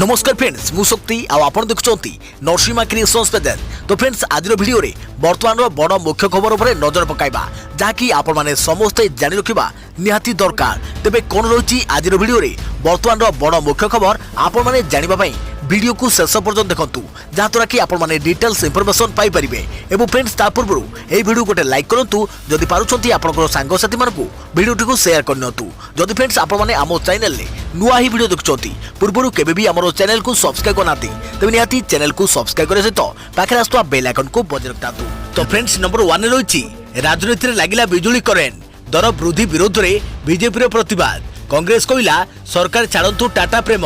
नमस्कार फ्रेंड्स मु शक्ति आपण देखुंती नरसिंहा क्रिएशंस पेज। तो फ्रेंड्स आज वीडियो रे वर्तमान बड़ मुख्य खबर उपर नजर पकाइबा जहाँकि आपण माने समस्ते जानि रखिबा निहाती दरकार। तेबे कोन रही आज वीडियो रे वर्तमान बड़ मुख्य खबर आपण माने जानिबा पई वीडियो को शेष पर्यंत देखंतु जहाँद्वारा कि आपण माने डिटेल्स इंफॉर्मेशन पाई परिबे। एवं फ्रेंड्स ता पूर्व ए वीडियो गोटे लाइक करंतु जदि पारुछंती आपनकर सांग साथी मानकु वीडियो को शेयर करनतु। जदि फ्रेंड्स आपण माने आमो चैनल ले नुआ ही वीडियो देखुछंती पूर्वरु केबे भी हमरो चैनल को सब्सक्राइब करनाती तबे निहाती चैनल को सब्सक्राइब करे सहित पाखे आस्तुवा बेल आइकन को बजाय रखतातु। तो फ्रेंड्स नंबर 1 रे रहिछि राजनीति रे लागिला बिजुली करेंट दर वृद्धि विरोध रे बीजेपी रे प्रतिवाद। कांग्रेस कहिला सरकार छाड़ंतु टाटा प्रेम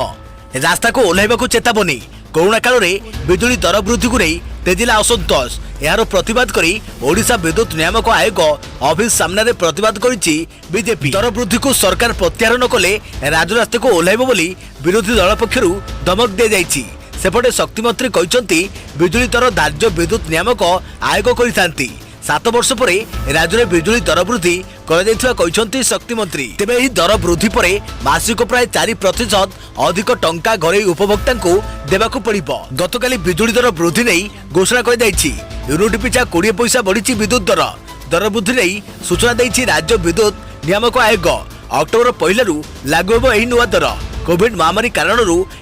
रास्ता को ओह्लाइबाकू चेतावनी। कोरोना काल में बिजुली दर वृद्धि को नहीं तेजिला असंतोष यार प्रतिवाद करी ओडिशा विद्युत नियामक आयोग ऑफिस सामने प्रतिवाद करिछि बीजेपी। दर वृद्धि को सरकार प्रत्याहार न कले राजरास्ता को ओह्लाइबो बोली विरोधी दल पक्षरु धमक दे जाइछि। सेपटे शक्ति मंत्री कहिसंती बिजुली दर धार्य विद्युत नियामक आयोग करिथांती। 7 वर्ष पर राज्य में बिजुली दर वृद्धि कर शक्ति मंत्री। तेबे एही दर वृद्धि पर मासिक प्राय 4% अधिक टंका घरे उपभोक्ता को देवाकू पड़िबो। गतकाली बिजुली दर वृद्धि नहीं घोषणा कर दैछि। यूनिट पिछा 20 पैसा बढ़िछि विद्युत दर वृद्धि नहीं सूचना दैछि राज्य विद्युत नियामक आयोग। अक्टोबर 1 लागू हेबो एही नुवा दर। कोविड महामारी कारण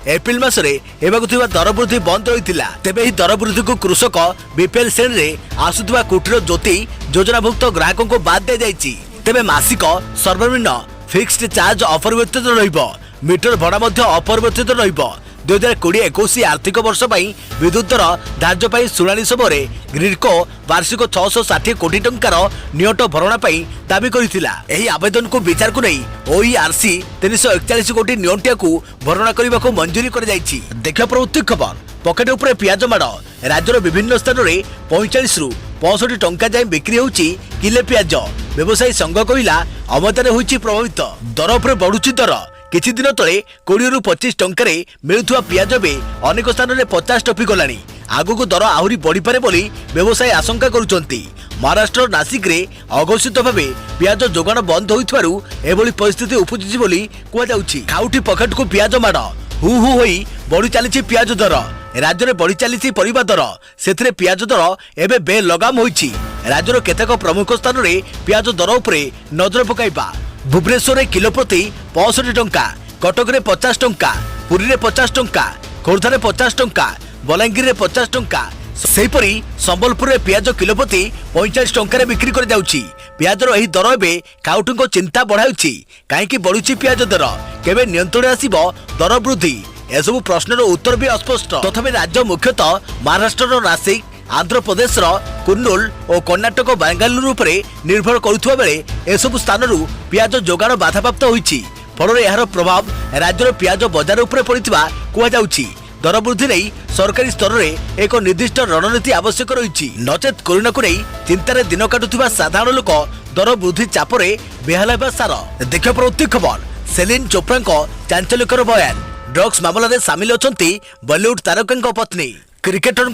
एप्रिल मासरे हेबाकू थिबा दर वृद्धि बंद रहिथिला। तेबे एही दर वृद्धि को कृषक बीपीएल श्रेणी रे आसुथिबा कुटीर ज्योति योजनाभुक्त ग्राहकों को बाद दे जाइछि। तेबे मासिक सर्वनिम्न फिक्स्ड चार्ज अपरिवर्तित रहिबो। मीटर भड़ा मध्य अपरिवर्तित रहिबो। 2020-21 आर्थिक वर्ष पई विद्युत दर धार्य पई सुनानी समय ग्रिडको वार्षिक 660 कोटी टंकार नियत भरणा पई दाबी करिथिला। एही आवेदन को विचार को नहीं ओईआरसी 341 कोटी नियंटिया को भरणा करने को मंजूरी कर जाइछि। देखियो प्रवृत्ति खबर पकेट उपरे पियाज माड़ राज्यर विभिन्न स्थान में 45 रु 65 टंका जाए बिक्री होउछि किले पियाज। व्यवसायी संघ कहिला अमदानी होइछि प्रभावित। दर उपरे बढ़ुछि दर। किछि दिन तले 20 रु 25 टंकारे मिलुथुवा पियाज बे अनेक स्थान में 50 टपी गलानी। आगुको दर आहुरी बढ़ी पारे बोली व्यवसायी आशंका करुचंती। महाराष्ट्र नासिक रे अघोषित भावे पियाज जोगाण बंद होइथवारु एभली परिस्थिति उपजिछि बोली कुआ जाउछि। खाउटी पकेट को पियाज माड़ हु हु होई बढ़ी चलीछि पियाज दर। राज्य में बढ़ी चलीछि परिबा दर। सेथिरे पियाज दर एबे बे लगाम होइछि। राज्यर केतेक प्रमुख स्थान में पियाज दर उपरे नजर पकाइबा। भुवनेश्वर किलो प्रति 65 टंका, कटक रे 50 टंका, पुरी रे 50 टंका, खोर्धा रे 50 टंका, बलांगीर रे 50 टंका। सेहीपरि संबलपुर रे पियाज किलो प्रति 45 टंका बिक्री कर जाउछि। पियाजर एही दर एबे काउटुको चिंता बढ़ाउछि। काहेकि बढ़ुछि पियाज दर, केबे नियंत्रण आसीबो दर वृद्धि एसबु प्रश्नर उत्तर भी अस्पष्ट। तथापि राज्य मुख्यतः महाराष्ट्र नासिक, आंध्र प्रदेश कुर्नूल और कर्णाटक बेंगालुरु पर निर्भर करुवा बेले एसबु स्थान पियाज जोगाण बाधाप्राप्त होइछि। फल यार प्रभाव राज्यर पियाज बजार उपरे पड़िथिबा कुआ जाउछि। दर वृद्धि नहीं सरकारी स्तर में एक निर्दिष्ट रणनीति आवश्यक रही। नचेत कोरोना को नहीं चिंतार दिन काटुवा साधारण लोक दर वृद्धि चापरे बेहाल हेबा सार। देखियो प्रवृत्ति खबर सेलिन चोप्रा चांचल्यकर बयान। ड्रग्स मामला सामिल अछंती बॉलीवुड तारका पत्नी। क्रिकेटर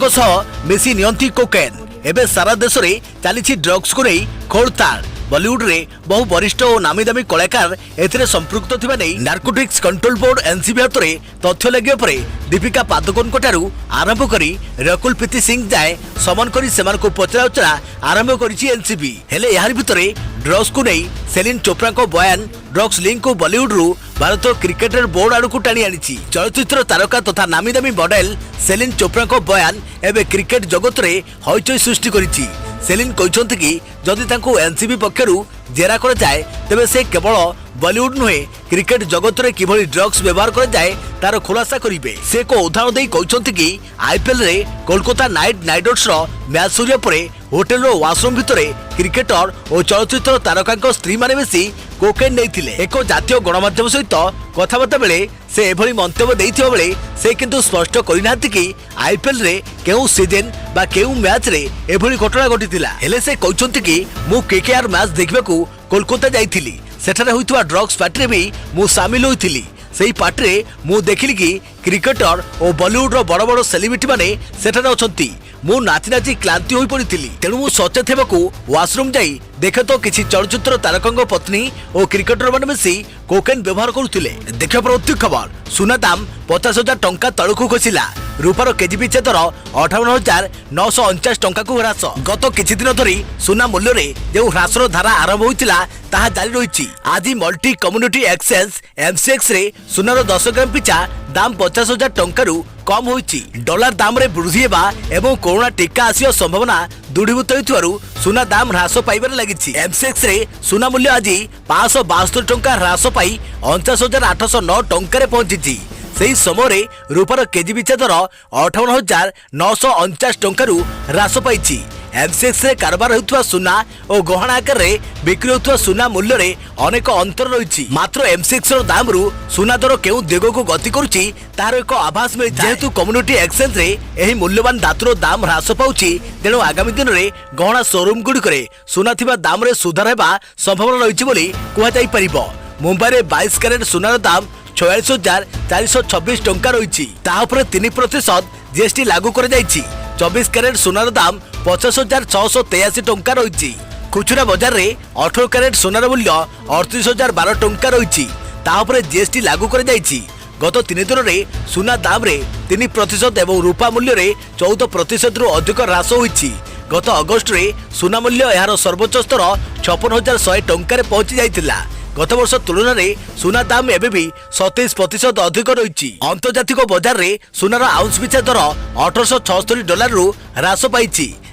मिसी नियंती कोकेन। एबे सारा देश में चली ड्रग्स को नहीं खोलताड़। बॉलीवुड रे बहु वरिष्ठ और नामी दामी कलाकार एथिरे संपृक्त थिबा नै नार्कोटिक्स कंट्रोल बोर्ड एनसीबी हातरे तथ्य लगिया परे दीपिका पादुकोन कोठारु आरंभ करी रकुल प्रीति सिंह जाए समन करी सेमान को पचराउचरा आरंभ करिछि एनसीबी। हेले यार भितरे ड्रग्स को नहीं सेलिन चोप्रा को बयान ड्रग्स लिंक को बॉलीवुड रु भारत क्रिकेटर बोर्ड आड़ को टाणी आनी। चलचित्र तारका तथा नामी दामी मॉडल सेलिन चोप्रा को बयान एवं क्रिकेट जगत में हईचई सृष्टि करिछि। सेलिन कहते कि जदि तांको एनसीबी पक्षरु जेरा कर जाए तेबे से केवल बॉलीवुड नुहे क्रिकेट जगत में किभली ड्रग्स व्यवहार कर जाए तार खुलासा करिवे। से को उदाहरण दे कहते कि आईपीएल रे कोलकाता नाइट राइडर्स मैच सरिया परे होटेल रो वाशरूम भितरे क्रिकेटर और चलचित्र तारका स्त्री माने बेसी कोकेन नैथिले। एक जातीय गणमाध्यम सहित कथबार्ता बेले से एभली मंतव्य देइथिबा बेले से किंतु स्पष्ट करिनांती कि आईपीएल रे केउ सीजन बा केउ मैच रे एभली घटना घटितिला। हेले से कहउछंती कि मु केकेआर मैच देखबाकू कोलकाता जाइथिली। सेठारे होइतबा ड्रग्स पार्टी भी मु शामिल होइथिली। सेही पार्टी रे मु देखिली कि क्रिकेटर और बॉलीवुड रो बड़ बड़ सेलिब्रिटी माने सेठारे अछंती। मु नाची नाची क्लांति होई पड़िथिली। तेणु मु सचेत हेबाकू वाशरूम जाई देखे तो किछि चलचित्र तारकांग पत्नी और क्रिकेटर माने मिसी कोकेन व्यवहार करुले। देखिए परवर्ती खबर, सुना दाम 50,000 टंका तलू खसिला। रूपार केजी पिछा दर 58,949 टंका को ह्रास। गत किछि दिन धरी सुना मूल्य रे जो ह्रासर धारा आरंभ होइतिला ताहा जारी रहिछि। आज मल्टी कम्युनिटी एक्सचेंज एमसीएक्स रे सुनार 10 ग्राम पिछा दाम 50,000 टंका कम होइछि। डॉलर दाम रे वृद्धि हेबा एवं कोरोना टीका आसिया संभावना दृढ़ीभूत होइथिबारु सुना दाम ह्रास पाइबार लागिछि। एमसीएक्स रे सुना मूल्य आज 572 टंका ह्रास पाई 49,809 टंका रे पहुंचिछि। सेही समय रूपार केजी पिछा दर 58,949 टंका ह्रास पाई। एमसीएक्स रे कारबार होउथवा सुना और गहना आकार रे बिक्री होउथवा सुना मूल्य रे अनेक अंतर रहिछि। मात्र एमसीएक्स रो दाम रु सुना दर केउ दिग को गति करूछि तार एक आभास मिलि। जेहेतु कम्युनिटी एक्सचेंज रे एही मूल्यवान धातुर दाम ह्रास पाउछि, तेणु आगामी दिन रे गहना शोरूम गुडी करे सुना थिबा दाम रे सुधार हेबा संभावना रहिछि बोली कुहा जाई परिबो। मुंबई रे 22 कैरेट सुनार दाम 46,426 टंका रही। 3% जीएसटी लागू कर 24 कैरेट सुनार दाम 50,683 टंका रही। खुचरा बाजार रे 18 कैरेट सुनार मूल्य 38,012 टंका रही। जीएसटी लागू कर गत 3 दिन में सुना दाम रे 3% एवं रूपा मूल्य रे 14% रु अधिक ह्रास होइछि। गत अगस्ट रे सुना मूल्य यार सर्वोच्च स्तर 56,100 टंका पहुंची जाइतिला। गत वर्ष तुलन में सुना दाम एबे भी 27% अधिक रही। अंतर्जातिक बाजार रे सुनार आउंस पिछा दर $1876 रु ह्रास पाई,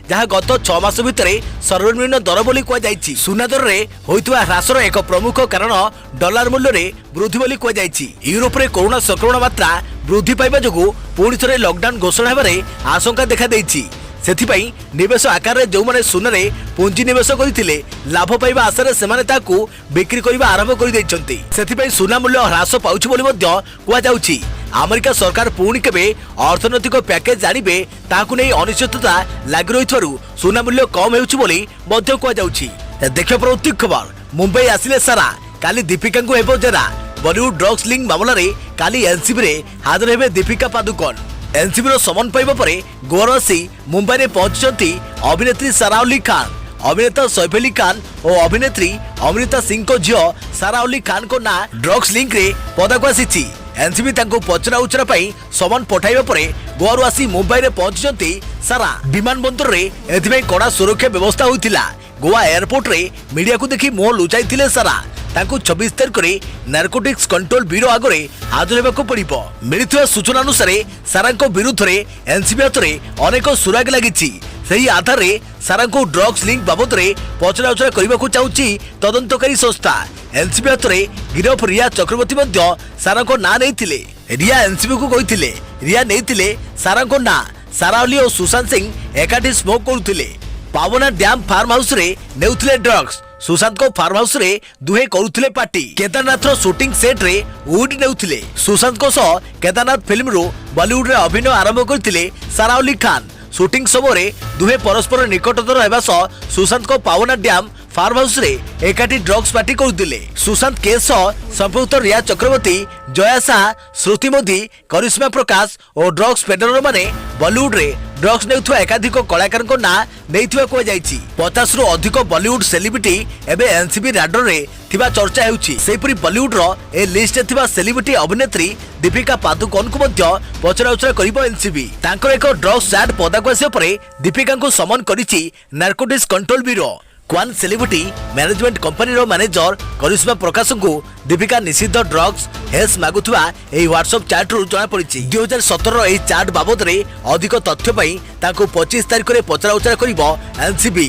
जहाँ गत 6 मास भितर सर्वनिम्न दर बोली कहुई। सुना दर रे होइतवा ह्रासर एक प्रमुख कारण डॉलर मूल्य रे वृद्धि बोली कहुई। यूरोप रे कोरोना संक्रमण मात्रा वृद्धि पाइबा जोगु पुणी थरे लॉकडाउन घोषणा हेबारे आशंका देखा देइछि। सेथिपाई निवेश आकार रे जो माने सुना रे पुंजी निवेश करथिले लाभ पाइबा आशा रे सेमाने ताकू बिक्री करिबा आरंभ करि दैछन्ती। सेथिपाई सुना मूल्य ह्रास पाउछि बोली मध्य कुआ जाउछि। अमेरिका सरकार पुणी केबे अर्थनैतिक पैकेज जानिबे ताकू नै अनिश्चितता लागि रहिथारु सुना मूल्य कम हेउछि बोली मध्य कुआ जाउछि। देखियो परवर्ती खबर, मुंबई आसिले सारा काली दीपिका को हेबो जरा। बॉलीवुड ड्रग्स लिंक मामला रे काली एनसीबी रे हाजर हेबे दीपिका पादुकोण। एनसीबी रो समन पाइबा परे गोवा आसी मुंबई रे पहुंचती अभिनेत्री सारा अली खान, अभिनेता सैफ अली खान और अभिनेत्री अमृता सिंह को झियो सारा अली खान को ना ड्रग्स लिंक रे पदाक आसी। एनसीबी तांको पचरा उचरा पाई समन पठाइबा परे गोवा आसी मुंबई रे पहुंचती सारा। विमान बंदर रे एथिबे कड़ा सुरक्षा व्यवस्था होइतिला। गोवा एयरपोर्ट रे मीडिया को देखि मुह लुचाइथिले सारा। तांको 26 तारिख रे नारकोटिक्स कंट्रोल ब्यूरो आगरे हाजर हेबाको पड़िबो। मिलिଥିବା सूचना अनुसार सारांको विरुद्ध रे एनसीबी हाथ रे अनेक सुराग लागिछि। सही आधार रे सारांको ड्रग्स लिंक बाबद रे पचरा उचरा करबाको चाहुछि तदंतकारी संस्था। एनसीबी हाथ रे गिरफ रिया चक्रवर्ती मध्य सारांको ना नैथिले। रिया एनसीबी को कहिथिले, रिया नैथिले सारांको ना। सारा अली और सुशांत सिंह एकाठी स्मोक करुथिले। पावना डैम फार्म हाउस रे नेउथिले ड्रग्स। सुशांत को फार्म हाउस रे दुहे करुथिले पार्टी। केदारनाथ रो शूटिंग सेट रे वुड नेउथिले। सुशांत को सह केदारनाथ फिल्म रो बॉलीवुड रे अभिनय आरंभ करथिले सारा अली खान। शूटिंग समय दुहे परस्पर निकटतर हेबा सह सुशांत को पावना डैम फार्म हाउस रे एकाठी ड्रग्स पार्टी करुथिले। सुशांत केस संपुक्त रिया चक्रवर्ती, जया शाह, श्रुति मोदी, करिश्मा प्रकाश और ड्रग्स पेडलर माने बॉलीवुड रे ड्रग्स नेउथवा एकाधिक कलाकार को ना नेइथवा को जाईछि। 50 रु अधिक बॉलीवुड सेलिब्रिटी एबे एनसीबी राडर रे थिबा चर्चा हेउछि। सेहिपरि बॉलीवुड रो ए लिस्ट रे थिबा सेलिब्रिटी अभिनेत्री दीपिका पादुकोण को मध्य पचरा उचरा करिबो एनसीबी। तांकर एक ड्रग्स चैट पदाक आसिया परे दीपिका को समन करिछि नारकोटिक्स कंट्रोल ब्यूरो। क्वान सेलिब्रिटी मैनेजमेंट कंपनी रो मैनेजर करिश्मा प्रकाश को दीपिका निषिद्ध ड्रग्स हेल्स मागुथवा एही व्हाट्सएप चैट रु जणा पड़िछि। 2017 रो एही चैट बाबद रे अधिक तथ्य पई ताको 25 तारिख रे पचरा उचरा करिवो एनसीबी।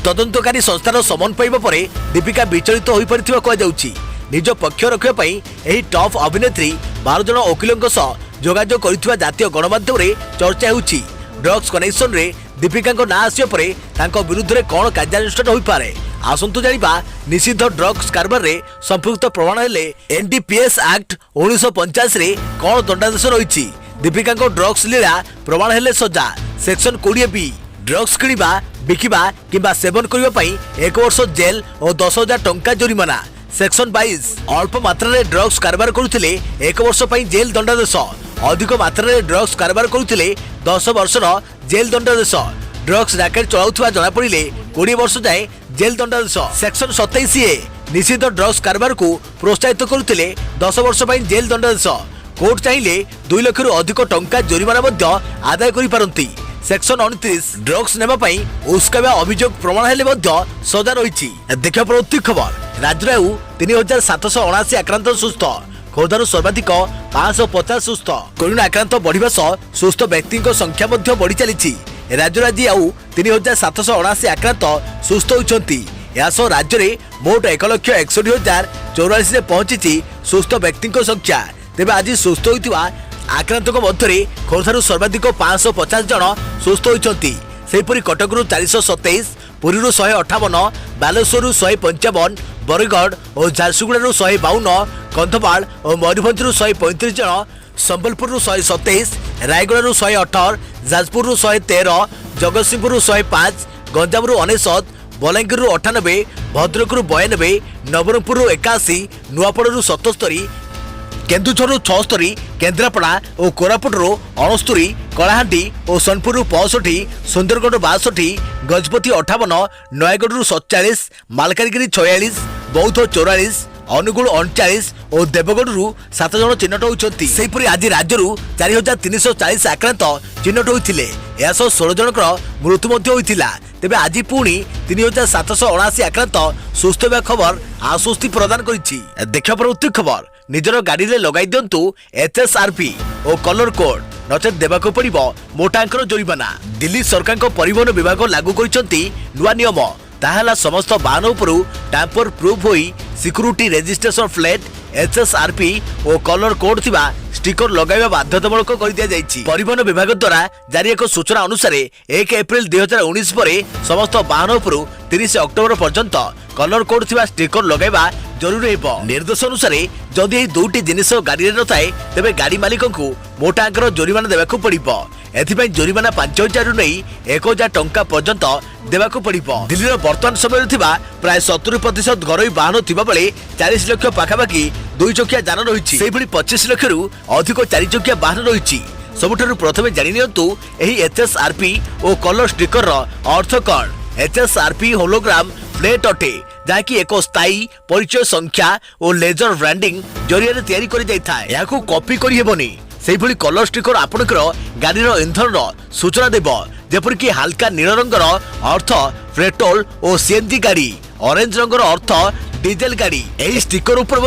तदंतकारी संस्थार समन पाइबा परे दीपिका विचलित होई परिथिबा कह जाउछि। निज पक्ष रखिबा पई एही टॉप अभिनेत्री 12 जण वकीलଙ୍କ सह जोगाजोग करिथिबा जातीय गणमाध्यम रे चर्चा हेउछि। ड्रग्स कनेक्शन रे दीपिका ना आसिया परे तांको विरुद्ध रे कोन कार्यानुष्ठान होई पारे आसंतु जानिबा। निषिद्ध ड्रग्स कारबार रे संपुक्त प्रमाण हेले एनडीपीएस एक्ट 1950 रे कोन दंडादेश रहिछि। दीपिका ड्रग्स लीला प्रमाण हेले सजा सेक्शन 20B ड्रग्स किनिबा, बिकिबा किंबा सेवन करिबा पई 1 वर्ष जेल और 10,000 टंका जुरिमाना। सेक्शन 22 अल्प मात्रा रे ड्रग्स कारबार करुथिले 1 वर्ष पई जेल दंडादेश। अधिक मात्रा रे ड्रग्स कारबार करुथिले 10 वर्षर जेल दंडादेश। ड्रग्स रैकेट चलाउथवा जना पड़िले 20 वर्ष जाए जेल दंडादेश। सेक्शन 27A निषिद्ध ड्रग्स कारबार को प्रोत्साहित करुले 10 वर्ष जेल दंडादेश। कोर्ट चाहिए 2 लाख अधिक टंका जोरिमाना आदाय करि सेक्शन 29 ड्रग्स नेबाई उस्कावा अभियोग प्रमाण हेले सजा रही। देखा परवर्ती खबर राज्य 3779 आक्रांत सुस्थ। खोर्धार सर्वाधिक 550 सुस्थ। कोरोना आक्रांत बढ़िबा सह सुस्थ व्यक्ति संख्या बढ़ी चली। राज्य आज आउ 3779 आक्रांत सुस्थ होती। राज्य में मोट 1,61,044 पहुंची सुस्थ व्यक्ति संख्या। तेज आज सुस्थ होता आक्रांत मध्य खोर्धार सर्वाधिक 550 जन सुस्थ होती। सेहीपरि कटकरू 427, पुरी 158, बालेश्वर 155, बरगढ़ और झारसुगुड़ा 152, कंधमाल और मयूरभंज 135 जन, संबलपुर 127, रायगढ़ 118, जाजपुर 113, जगतसिंहपुर 105, गंजाम 99, बलांगीर 98, भद्रक 92, नवरंगपुर 81, नुआपड़ 77, केन्दुझर 76, केन्द्रापड़ा और कोरापुट 69, कलाहांडी और सोनपुर 65, सुंदरगढ़ 62, गजपति 58, नयगढ़ 47, मालकानगिरी 46, बौद्ध 44, अनुगुल 39 और देवगढ़ 7 जन चिन्हट होती। सेहीपरि आज राज्य 4340 आक्रांत चिन्हट होते। यह 16 जनकर मृत्यु होता। तेज आज पुणी 3779 आक्रांत सुस्थ होगा खबर आश्वस्ति प्रदान करिछि। देखा परवर्ती खबर निजर गाड़ी में लगाई दिंतु HSRP और कलर कोड नचेत देवाक पड़ो मोटा अंकर जोरिमाना। दिल्ली सरकार परिवहन विभाग लागू करिसेंती नुआ नियम। ताहला समस्त वाहन उपरू टैंपर प्रूफ होई सिक्यूरिटी रजिस्ट्रेशन प्लेट HSRP और कलर कोड थिबा स्टिकर लगाइबा बाध्यतामूलक कर दिया जायछि। परिवहन विभाग द्वारा जारी एक सूचना अनुसार 1 एप्रिल 2019 पर समस्त वाहन उपरू 30 अक्टोबर पर्यंत कलर कोड थिबा स्टिकर लगाइबा जरूरी हेबो। निर्देश अनुसार जदि एही दुईटी जिनिस गाड़ी में नथाए तेबे गाड़ी मालिक को मोटा अंकर जोरिमाना देबाकू पड़िबो। एथिपाई जोरिमाना 5000 रु नहीं 1000 टंका पर्यंत देबाकू पड़िबो। दिल्लीर वर्तमान समय प्राय 70% घरोई वाहन थिबा बेले 40 लाख पाखापाखि 2 चकिया यान रही। 25 लाख रु अधिक 4 चकिया वाहन रही। सबुठारु प्रथमे जानि नियंतु एही HSRP और कलर स्टिकर अर्थ कौन। HSRP होलोग्राम प्लेट अटे जहाँकि एक स्थायी परिचय संख्या और लेजर ब्रांडिंग जरिया तैयारी करि जाइथाय। याकू कॉपी करि हेबनी। सेहीभଳି कलर स्टिकर आपणकर गाड़ी इंधन सूचना देव। जेपरिक हल्का नील रंगर अर्थ पेट्रोल और CNG गाड़ी, ऑरेंज रंगर अर्थ डीजेल गाड़ी। यही स्टिकर उपर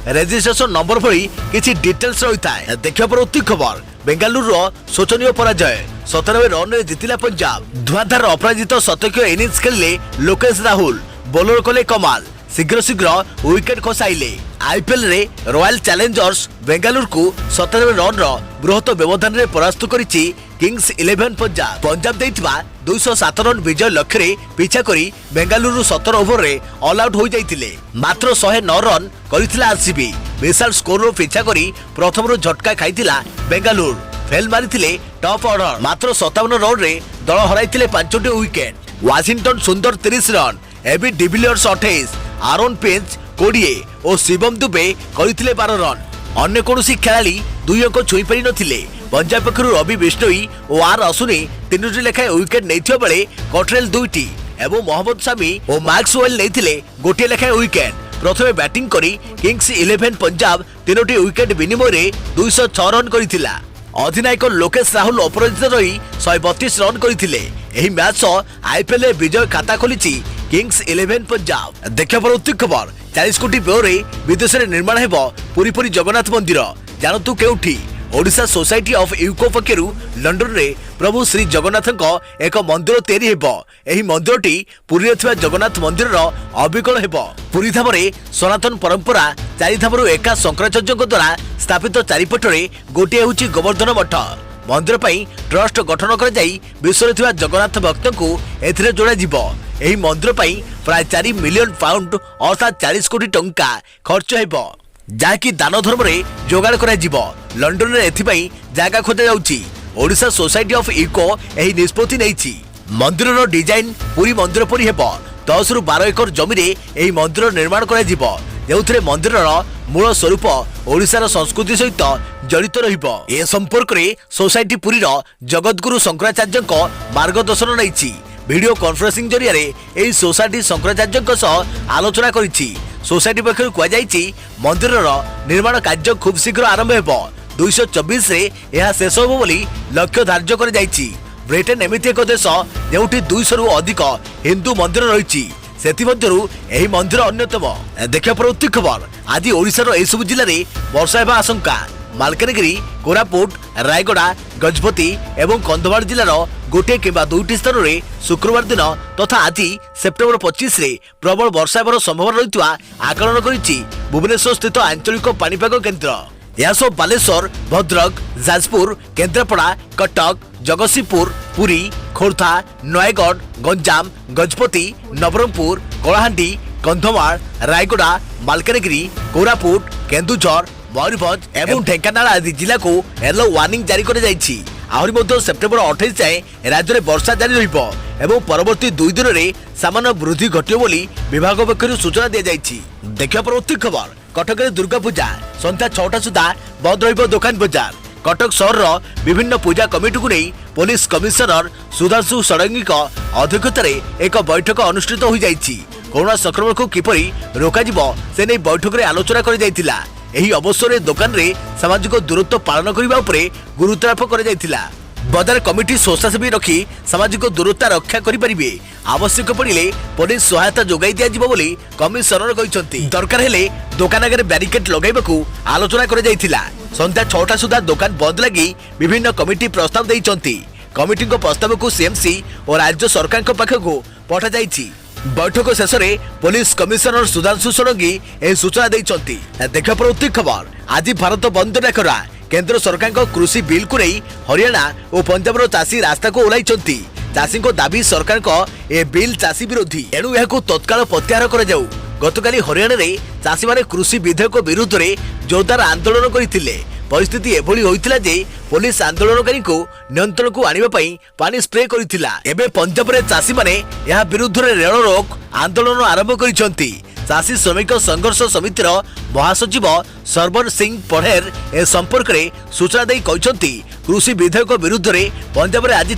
रजिस्ट्रेशन नंबर भली किसी डिटेल्स रही है। देखा परवर्ती खबर बेंगालुरु शोचनीय पराजय 97 रन में जीतिला पंजाब। धुआंधार अपराजित शतक इनिंग्स खेलिले लोकेश राहुल। बोलर कले कमाल। शीघ्र शीघ्र विकेट खसाइले। आईपीएल रे रॉयल चैलेंजर्स बेंगालुरु को 97 रन बृहत व्यवधान रे परास्त करिछि किंग्स 11 पंजाब। पंजाब देइथिबा 207 रन विजय लक्ष्य रे पीछा करी बेंगालुरु 17 ओवर रे ऑल आउट हो जाइतिले। मात्र 109 रन करिथिला आरसीबी। विशाल स्कोर रो पीछा करी प्रथम रो झटका खाइथिला बेंगालुरु। फेल मारिथिले टॉप ऑर्डर। मात्र 57 रन रे दल हराइथिले 5टी विकेट। वाशिंगटन सुंदर 30 रन, एबी डिविलियर्स 28, आरोन पेंच 20 और शिवम दुबे करथिले 12 रन। अन्य कोनोसी खेलाड़ी 2 अंक छुई पारि नथिले। पंजाब पक्षरु रवि बिश्नोई और आर अश्विनी 3टी लेखाएं विकेट नैथिबा बेले कटरेल 2टी एवं मोहम्मद शामी और मैक्सवेल नैथिले 1 लेखाएं विकेट। प्रथमे बैटिंग करी किंग्स 11 पंजाब 3टी विकेट विनिमय रे 206 रन करिथिला। अधिनायक लोकेश राहुल अपराजित रही 132 रन करथिले। एही मैच आईपीएल रे विजय खाता खोलिछि किंग्स 11 पंजाब। देखा परवर्ती खबर 40 कोटी व्यय विदेश में निर्माण हेबो पुरी पुरी जगन्नाथ मंदिर। जानतु केउठी ओडिशा सोसाइटी ऑफ यूको पक्षरु लंडन रे प्रभु श्री जगन्नाथ एक मंदिर तैयारी हेबो। एही मंदिरटी पुरी रे थिबा जगन्नाथ मंदिर अविकल हेबो। पुरी धाम रे सनातन परंपरा चारि धामरु एका शंकराचार्य द्वारा स्थापित चारिपटरे गोटे होछि गोवर्धन मठ। मंदिर पई ट्रस्ट गठन कर जाई विश्व रे थिबा जगन्नाथ भक्त को एथिरे जोड़ा जिवो। एही मंदिर पई प्राय 4 मिलियन पाउंड अर्थात 40 कोटी टंका खर्च हेबो, जाकी दान धर्म रे जोगाड़ करा जिवो। लंडन रे एथिपई जागा खोजा जाउची। ओडिशा सोसाइटी ऑफ इको एही निष्पत्ति नैछि। मंदिरर डिजाइन पूरी मंदिर परि हेबो। 10 रु 12 एकर जमी रे एही मंदिर निर्माण करा जिवो, जेउथिरे मंदिरर मूल स्वरूप ओडिशार संस्कृति सहित जड़ित रहिबो। ए संपर्क रे सोसाइटी पुरीर जगतगुरु शंकराचार्य मार्गदर्शन नैछि। वीडियो कॉन्फ्रेंसिंग जरिया रे एही सोसाइटी शंकराचार्य सह आलोचना करिछि। सोसाइटी पक्षर कहुई मंदिर निर्माण कार्य खूब शीघ्र आरंभ हो 2024 यह शेष हो बोली लक्ष्य धार्य कर ब्रिटेन एमती एक देश जो 200 रु अधिक हिंदू मंदिर रही से मंदिर अन्यतम। देखा परवर्ती खबर आज ओडिशार एसबू जिले में वर्षा हेबा आशंका मालकानगिरी कोरापुट रायगड़ा गजपति एवं कंधमाल जिलार गोटे किंबा दुईटी स्थान में शुक्रवार दिन तथा आज सेप्टेम्बर 25 रे प्रबल वर्षा हेबार संभावना रही आकलन करिछि भुवनेश्वर स्थित आंचलिक पाणीपाग केन्द्र। यह सब बालेश्वर भद्रक जाजपुर केन्द्रापड़ा कटक जगतसिंहपुर पुरी खोर्धा नयगढ़ गंजाम गजपति नवरंगपुर कलाहांडी कंधमाल रायगड़ा मालकानगिरी कोरापुट केन्दुझर मयूरभंज एवं ढेंकानाल आदि जिला को येलो वार्निंग जारी कर सेप्टेम्बर 28 जाए राज्य में वर्षा जारी रहिबो एवं परवर्ती 2 दिन में सामान्य वृद्धि घटियो बोली विभाग पक्षर सूचना दी जाइछि। देखिए परवर्ती खबर कटक में दुर्गा पूजा संध्या 6टा सुधा बंद रहिबो दुकान बजार। कटक सहर विभिन्न पूजा कमिटी को नहीं पुलिस कमिशनर सुधांशु षडंगी अध्यक्षतार एक बैठक अनुष्ठित हो जाइछि। कोरोना संक्रमण को किपरि रोकाजिबो से नहीं बैठक में आलोचना कर जाइतिला। एही अवसर में दुकान रे सामाजिक दूरत्व पालन करने उपरे गुरुत्वारोप कर जाइतिला। बजार कमिटी स्वच्छासेवी रखी सामाजिक दूरता रक्षा करें आवश्यक पड़े पुलिस सहायता जोगाई दिज्व बोली कमिशनर कहते दरकार हेले दुकान आगे ब्यारिकेड लगाइबाकू आलोचना कर जाइतिला। संध्या 6टा सुधा दुकान बंद लगी विभिन्न कमिटी प्रस्ताव देइचंती। कमिटी प्रस्ताव को सीएमसी और राज्य सरकार पाखक पठा जाइछि। बैठक शेष में पुलिस कमिशनर सुधांशु षडंगी यह सूचना देइचंती। देखा परवर्ती खबर आज भारत बंद डाकरा केंद्र सरकार कृषि बिल को नहीं हरियाणा और पंजाब चाषी रास्ता को ओह्लैचंती। चाषी दाबी सरकार ए बिल चाषी विरोधी एणु यह तत्काल प्रत्याहार कर जाऊ। गतकाली हरियाणा रे चाषी माने कृषि विधेयक विरुद्ध रे जोरदार आंदोलन करथिले। परिस्थिति एभली होइतिला जे पुलिस आंदोलनकारी को नियंत्रण को आनिबा पई पानी स्प्रे करथिला। एबे पंजाब रे चाषी माने यह विरुद्ध रे रेल रोक आंदोलन आरंभ करिसंती। चाषी श्रमिक संघर्ष समितिर महासचिव सरबन सिंह पढ़ेर ए संपर्क में सूचना दे कहते कृषि विधेयक विरुद्ध रे पंजाब रे आज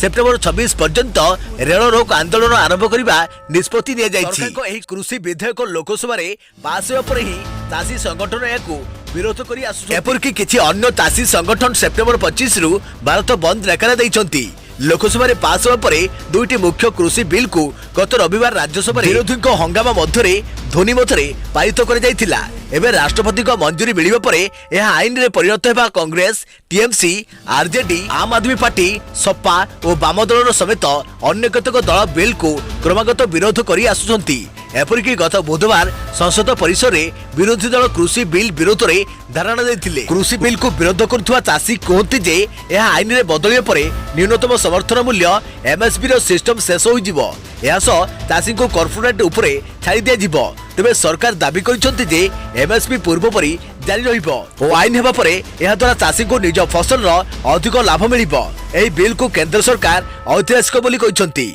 सेप्टेम्बर 26 पर्यंत रेल रोक आंदोलन आरंभ करने निष्पत्ति निया जायछि। एही कृषि विधेयक लोकसभा रे पास होया पर ही चाषी संगठन याकू विरोध करि आसु। एपरकी किछि अन्य चाषी संगठन सेप्टेम्बर 25 रु भारत बंद डाकरा दैछंती। लोकसभा रे पास होया परे दुईटी मुख्य कृषि बिल को गत रविवार राज्यसभा विरोधी हंगामा मध्य ध्वनि मथरे पारित कर जाइतिला। एबे राष्ट्रपति को मंजूरी मिलिबा परे यह आईन रे परिणत हेबा कांग्रेस टीएमसी आरजेडी आम आदमी पार्टी सपा और वाम दल समेत अन्य केतक दल बिल को क्रमागत विरोध करि आसुछंती। एपरिकी गत बुधवार संसद परिसर में विरोधी दल कृषि बिल विरोध में धारणा देथिले। कृषि बिल को विरोध करुवा चाषी कहते जे यह आईन रे बदलिया परे न्यूनतम समर्थन मूल्य एमएसपी रो सिस्टम शेष होइजिवो। यह चाषी को कॉर्पोरेट उपरे छाड़ी दिया। तेबे सरकार दाबी करिसंती जे एमएसपी पूर्व परी जारी रहिबो और आईन हेबा परे यह द्वारा चाषी को निज फसल अधिक लाभ मिलिबो। एही बिल को केंद्र सरकार ऐतिहासिक बोली कहिसंती।